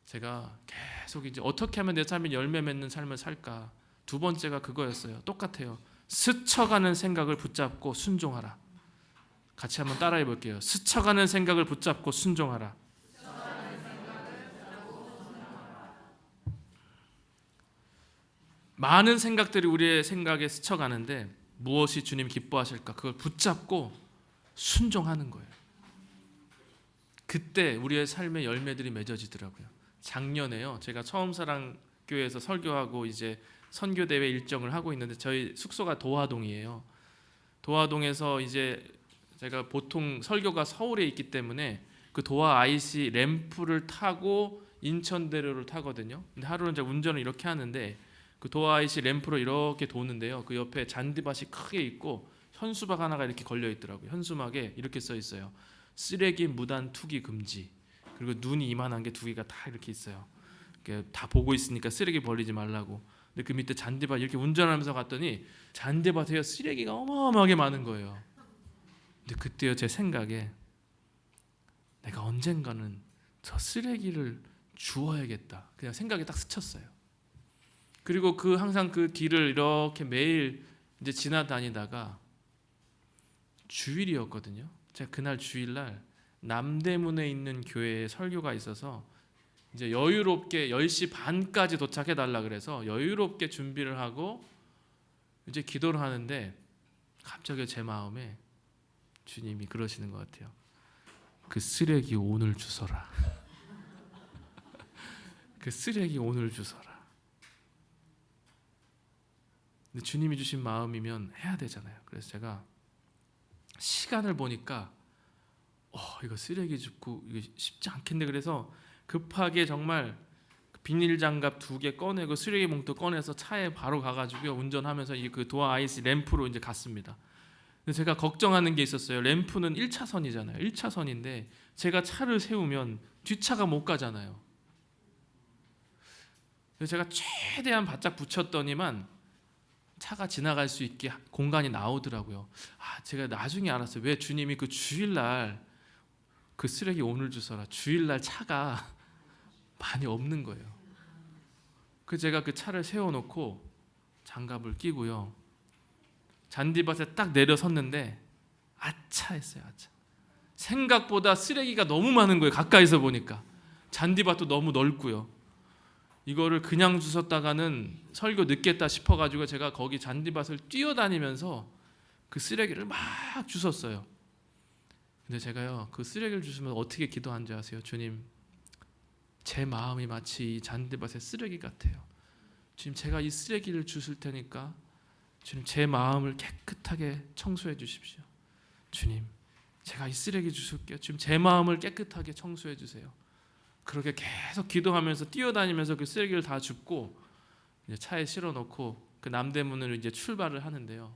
제가 계속 이제 어떻게 하면 내 삶에 열매 맺는 삶을 살까? 두 번째가 그거였어요. 똑같아요. 스쳐가는 생각을 붙잡고 순종하라. 같이 한번 따라해 볼게요. 스쳐가는 생각을 붙잡고 순종하라. 많은 생각들이 우리의 생각에 스쳐가는데 무엇이 주님 기뻐하실까? 그걸 붙잡고 순종하는 거예요. 그때 우리의 삶의 열매들이 맺어지더라고요. 작년에요. 제가 처음사랑교회에서 설교하고 이제 선교대회 일정을 하고 있는데 저희 숙소가 도화동이에요. 도화동에서 이제 제가 보통 설교가 서울에 있기 때문에 그 도화 IC 램프를 타고 인천대로를 타거든요. 근데 하루는 제가 운전을 이렇게 하는데 그 도화 IC 램프로 이렇게 도는데요. 그 옆에 잔디밭이 크게 있고 현수막 하나가 이렇게 걸려 있더라고요. 현수막에 이렇게 써 있어요. 쓰레기 무단 투기 금지. 그리고 눈이 이만한 게 두 개가 다 이렇게 있어요. 다 보고 있으니까 쓰레기 버리지 말라고. 근데 그 밑에 잔디밭 이렇게 운전하면서 갔더니 잔디밭에 쓰레기가 어마어마하게 많은 거예요. 근데 그때요 제 생각에 내가 언젠가는 저 쓰레기를 주워야겠다. 그냥 생각이 딱 스쳤어요. 그리고 항상 그 길을 이렇게 매일 이제 지나다니다가 주일이었거든요. 제가 그날 주일날 남대문에 있는 교회에 설교가 있어서 이제 여유롭게 10시 반까지 도착해 달라 그래서 여유롭게 준비를 하고 이제 기도를 하는데 갑자기 제 마음에 주님이 그러시는 것 같아요. 그 쓰레기 오늘 주워라. 그 쓰레기 오늘 주워라. 근데 주님이 주신 마음이면 해야 되잖아요. 그래서 제가 시간을 보니까 이거 쓰레기 줍고 이거 쉽지 않겠네. 그래서 급하게 정말 비닐 장갑 2개 꺼내고 쓰레기 봉투 꺼내서 차에 바로 가가지고 운전하면서 그 도화 아이스 램프로 이제 갔습니다. 근데 제가 걱정하는 게 있었어요. 램프는 1차선이잖아요. 1차선인데 제가 차를 세우면 뒷차가 못 가잖아요. 그래서 제가 최대한 바짝 붙였더니만 차가 지나갈 수 있게 공간이 나오더라고요. 제가 나중에 알았어요. 왜 주님이 그 주일날 그 쓰레기 오늘 주워라. 주일날 차가 많이 없는 거예요. 그래서 제가 그 차를 세워놓고 장갑을 끼고요. 잔디밭에 딱 내려섰는데 아차 했어요. 아차. 생각보다 쓰레기가 너무 많은 거예요. 가까이서 보니까. 잔디밭도 너무 넓고요. 이거를 그냥 주웠다가는 설교 늦겠다 싶어가지고 제가 거기 잔디밭을 뛰어다니면서 그 쓰레기를 막 주웠어요. 근데 제가요 그 쓰레기를 주시면 어떻게 기도한지 아세요? 주님, 제 마음이 마치 이 잔디밭의 쓰레기 같아요. 주님, 제가 이 쓰레기를 주실 테니까 주님 제 마음을 깨끗하게 청소해 주십시오. 주님, 제가 이 쓰레기 주실게요. 주님 제 마음을 깨끗하게 청소해 주세요. 그렇게 계속 기도하면서 뛰어다니면서 그 쓰레기를 다 줍고 이제 차에 실어놓고 그 남대문으로 이제 출발을 하는데요.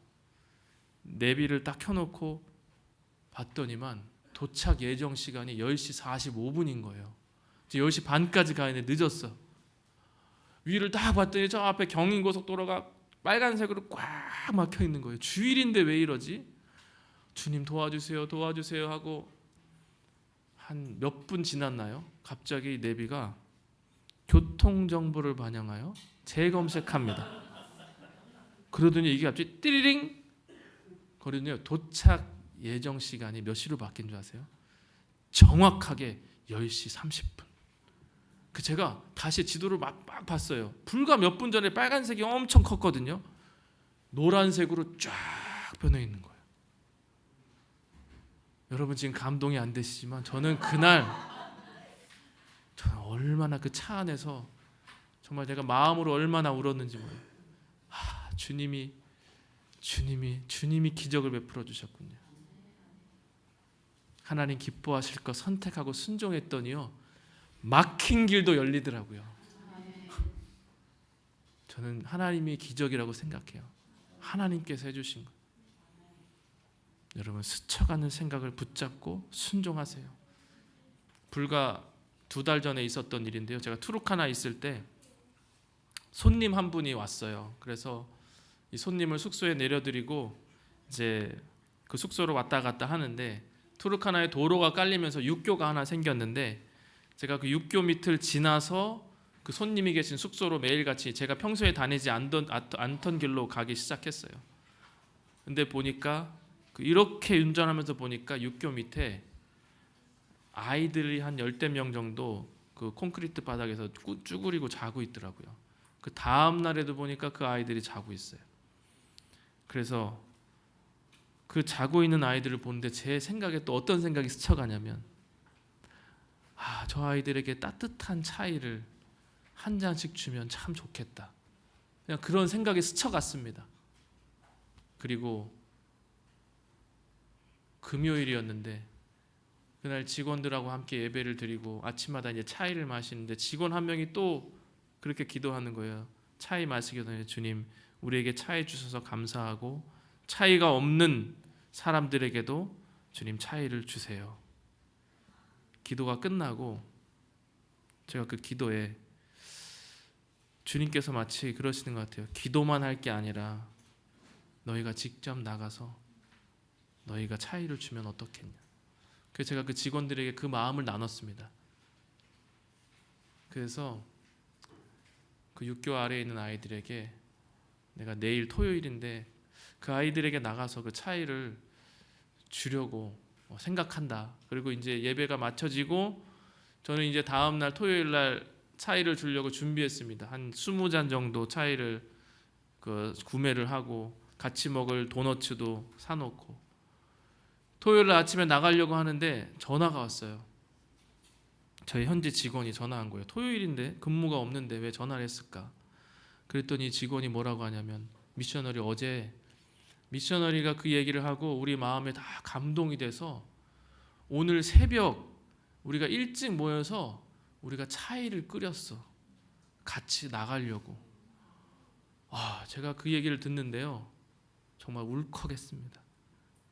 내비를 딱 켜놓고 봤더니만 도착 예정 시간이 10시 45분인 거예요. 이제 10시 반까지 가야 되는데 늦었어. 위를 딱 봤더니 저 앞에 경인고속도로가 빨간색으로 꽉 막혀 있는 거예요. 주일인데 왜 이러지? 주님 도와주세요, 도와주세요 하고 한 몇 분 지났나요? 갑자기 내비가 교통정보를 반영하여 재검색합니다. 그러더니 이게 갑자기 띠리링 거리네요. 도착 예정 시간이 몇 시로 바뀐 줄 아세요? 정확하게 10시 30분. 제가 다시 지도를 막 봤어요. 불과 몇 분 전에 빨간색이 엄청 컸거든요. 노란색으로 쫙 변해 있는 거예요. 여러분 지금 감동이 안 되시지만 저는 그날 저는 얼마나 그 차 안에서 정말 제가 마음으로 얼마나 울었는지 몰라요. 주님이 기적을 베풀어 주셨군요. 하나님 기뻐하실 것 선택하고 순종했더니요 막힌 길도 열리더라고요. 저는 하나님이 기적이라고 생각해요. 하나님께서 해주신 것. 여러분 스쳐가는 생각을 붙잡고 순종하세요. 불과 2달 전에 있었던 일인데요. 제가 투르카나 있을 때 손님 한 분이 왔어요. 그래서 이 손님을 숙소에 내려드리고 이제 그 숙소로 왔다 갔다 하는데 투르카나에 도로가 깔리면서 육교가 하나 생겼는데 제가 그 육교 밑을 지나서 그 손님이 계신 숙소로 매일같이 제가 평소에 다니지 않던 길로 가기 시작했어요. 근데 보니까 이렇게 운전하면서 보니까 육교 밑에 아이들이 한 10대 명 정도 그 콘크리트 바닥에서 쭈그리고 자고 있더라고요. 그 다음 날에도 보니까 그 아이들이 자고 있어요. 그래서 그 자고 있는 아이들을 보는데 제 생각에 또 어떤 생각이 스쳐가냐면 저 아이들에게 따뜻한 차이를 한 잔씩 주면 참 좋겠다. 그냥 그런 생각이 스쳐갔습니다. 그리고 금요일이었는데 그날 직원들하고 함께 예배를 드리고 아침마다 이제 차이를 마시는데 직원 한 명이 또 그렇게 기도하는 거예요. 차이 마시기 전에 주님 우리에게 차이 주셔서 감사하고 차이가 없는 사람들에게도 주님 차이를 주세요. 기도가 끝나고 제가 그 기도에 주님께서 마치 그러시는 것 같아요. 기도만 할 게 아니라 너희가 직접 나가서 너희가 차이를 주면 어떻겠냐. 그래서 제가 그 직원들에게 그 마음을 나눴습니다. 그래서 그 육교 아래에 있는 아이들에게 내가 내일 토요일인데 그 아이들에게 나가서 그 차이를 주려고 생각한다. 그리고 이제 예배가 마쳐지고 저는 이제 다음 날 토요일 날 차이를 주려고 준비했습니다. 한 20잔 정도 차이를 구매를 하고 같이 먹을 도너츠도 사놓고 토요일 날 아침에 나가려고 하는데 전화가 왔어요. 저희 현지 직원이 전화한 거예요. 토요일인데 근무가 없는데 왜 전화를 했을까? 그랬더니 직원이 뭐라고 하냐면 미셔너리가 그 얘기를 하고 우리 마음에 다 감동이 돼서 오늘 새벽 우리가 일찍 모여서 우리가 차이를 끓였어. 같이 나가려고. 제가 그 얘기를 듣는데요. 정말 울컥했습니다.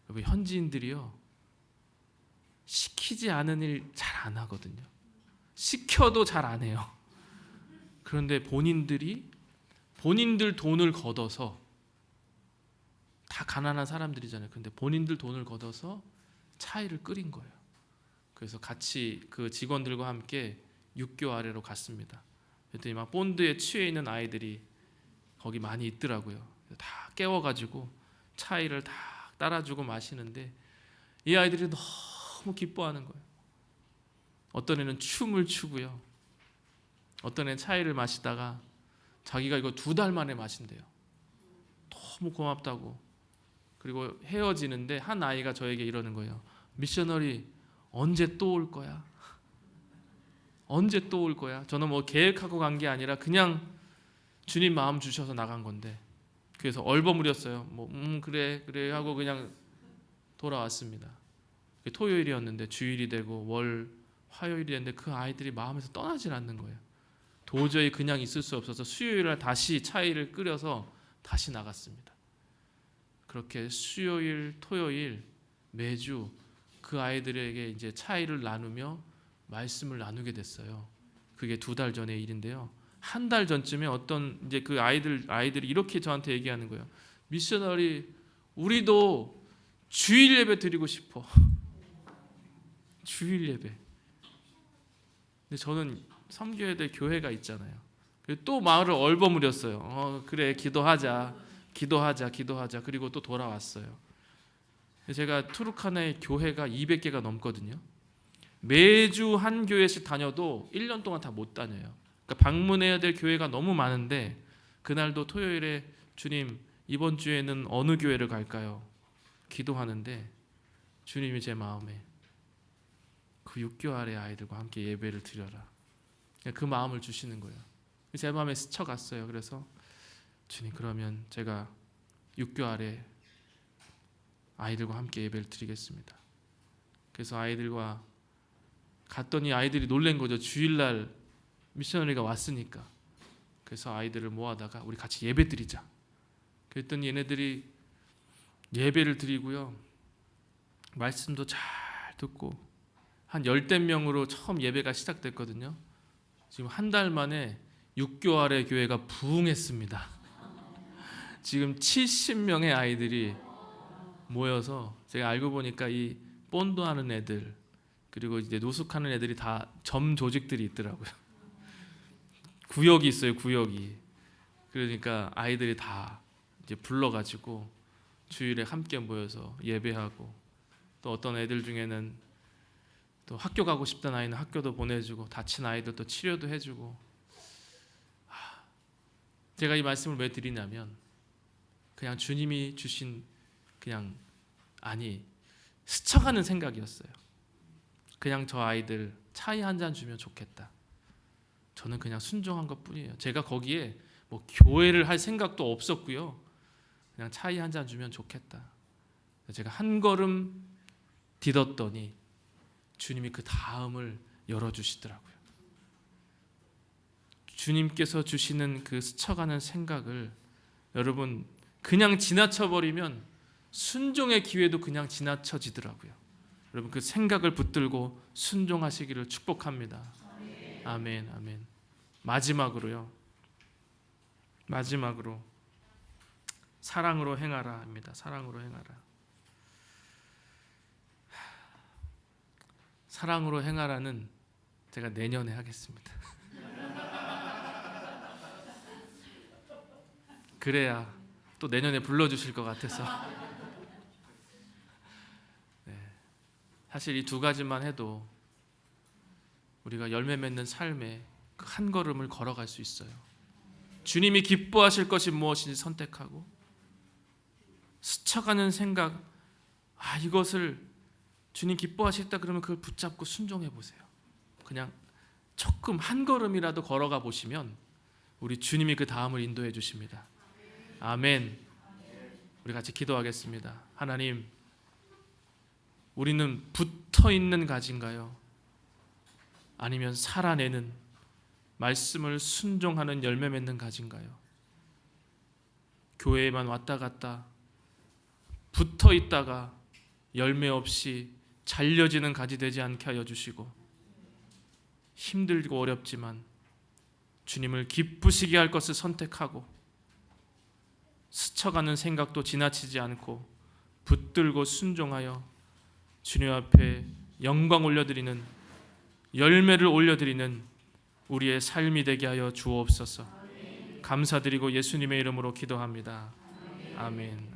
여러분 현지인들이요. 시키지 않은 일 잘 안 하거든요. 시켜도 잘 안 해요. 그런데 본인들 돈을 걷어서 다 가난한 사람들이잖아요. 근데 본인들 돈을 걷어서 차이를 끓인 거예요. 그래서 같이 그 직원들과 함께 육교 아래로 갔습니다. 그랬더니 막 본드에 취해 있는 아이들이 거기 많이 있더라고요. 다 깨워가지고 차이를 다 따라주고 마시는데 이 아이들이 너무 기뻐하는 거예요. 어떤 애는 춤을 추고요. 어떤 애는 차이를 마시다가 자기가 이거 2달 만에 마신대요. 너무 고맙다고. 그리고 헤어지는데 한 아이가 저에게 이러는 거예요. 미셔너리 언제 또 올 거야? 언제 또 올 거야? 저는 뭐 계획하고 간 게 아니라 그냥 주님 마음 주셔서 나간 건데 그래서 얼버무렸어요. 그래 하고 그냥 돌아왔습니다. 토요일이었는데 주일이 되고 화요일이 됐는데 그 아이들이 마음에서 떠나질 않는 거예요. 도저히 그냥 있을 수 없어서 수요일날 다시 차이를 끓여서 다시 나갔습니다. 그렇게 수요일, 토요일 매주 그 아이들에게 이제 차이를 나누며 말씀을 나누게 됐어요. 그게 2달 전의 일인데요. 한 달 전쯤에 어떤 이제 그 아이들이 이렇게 저한테 얘기하는 거예요. 미셔너리 우리도 주일 예배 드리고 싶어. 주일 예배. 근데 저는 섬겨야 될 교회가 있잖아요. 또 마음을 얼버무렸어요. 그래 기도하자. 그리고 또 돌아왔어요. 제가 투르카나의 교회가 200개가 넘거든요. 매주 한 교회씩 다녀도 1년 동안 다 못 다녀요. 그러니까 방문해야 될 교회가 너무 많은데 그날도 토요일에 주님 이번 주에는 어느 교회를 갈까요? 기도하는데 주님이 제 마음에 그 육교 아래 아이들과 함께 예배를 드려라. 그 마음을 주시는 거예요. 제 마음에 스쳐갔어요. 그래서 주님 그러면 제가 육교 아래 아이들과 함께 예배를 드리겠습니다. 그래서 아이들과 갔더니 아이들이 놀란 거죠. 주일날 미셔너리가 왔으니까. 그래서 아이들을 모아다가 우리 같이 예배 드리자. 그랬더니 얘네들이 예배를 드리고요. 말씀도 잘 듣고 한 열댓 명으로 처음 예배가 시작됐거든요. 지금 한 달 만에 6교활의 교회가 부흥했습니다. 지금 70명의 아이들이 모여서 제가 알고 보니까 이 본도하는 애들 그리고 이제 노숙하는 애들이 다 점 조직들이 있더라고요. 구역이 있어요, 구역이. 그러니까 아이들이 다 이제 불러가지고 주일에 함께 모여서 예배하고, 또 어떤 애들 중에는 또 학교 가고 싶다는 아이는 학교도 보내주고, 다친 아이들도 치료도 해주고. 제가 이 말씀을 왜 드리냐면, 그냥 주님이 주신 그냥 스쳐가는 생각이었어요. 그냥 저 아이들 차이 한 잔 주면 좋겠다. 저는 그냥 순종한 것뿐이에요. 제가 거기에 뭐 교회를 할 생각도 없었고요. 그냥 차이 한 잔 주면 좋겠다. 제가 한 걸음 디뎠더니 주님이 그 다음을 열어주시더라고요. 주님께서 주시는 그 스쳐가는 생각을 여러분 그냥 지나쳐버리면 순종의 기회도 그냥 지나쳐지더라고요. 여러분 그 생각을 붙들고 순종하시기를 축복합니다. 아멘, 아멘. 마지막으로 사랑으로 행하라 합니다. 사랑으로 행하라. 사랑으로 행하라는 제가 내년에 하겠습니다. 그래야 또 내년에 불러주실 것 같아서. 네. 사실 이 두 가지만 해도 우리가 열매 맺는 삶에 그 한 걸음을 걸어갈 수 있어요. 주님이 기뻐하실 것이 무엇인지 선택하고, 스쳐가는 생각, 이것을 주님 기뻐하시겠다 그러면 그걸 붙잡고 순종해 보세요. 그냥 조금 한 걸음이라도 걸어가 보시면 우리 주님이 그 다음을 인도해 주십니다. 아멘. 우리 같이 기도하겠습니다. 하나님, 우리는 붙어 있는 가지인가요? 아니면 살아내는, 말씀을 순종하는 열매 맺는 가지인가요? 교회에만 왔다 갔다 붙어 있다가 열매 없이 잘려지는 가지 되지 않게 하여 주시고, 힘들고 어렵지만 주님을 기쁘시게 할 것을 선택하고, 스쳐가는 생각도 지나치지 않고 붙들고 순종하여 주님 앞에 영광 올려드리는, 열매를 올려드리는 우리의 삶이 되게 하여 주옵소서. 감사드리고 예수님의 이름으로 기도합니다. 아멘.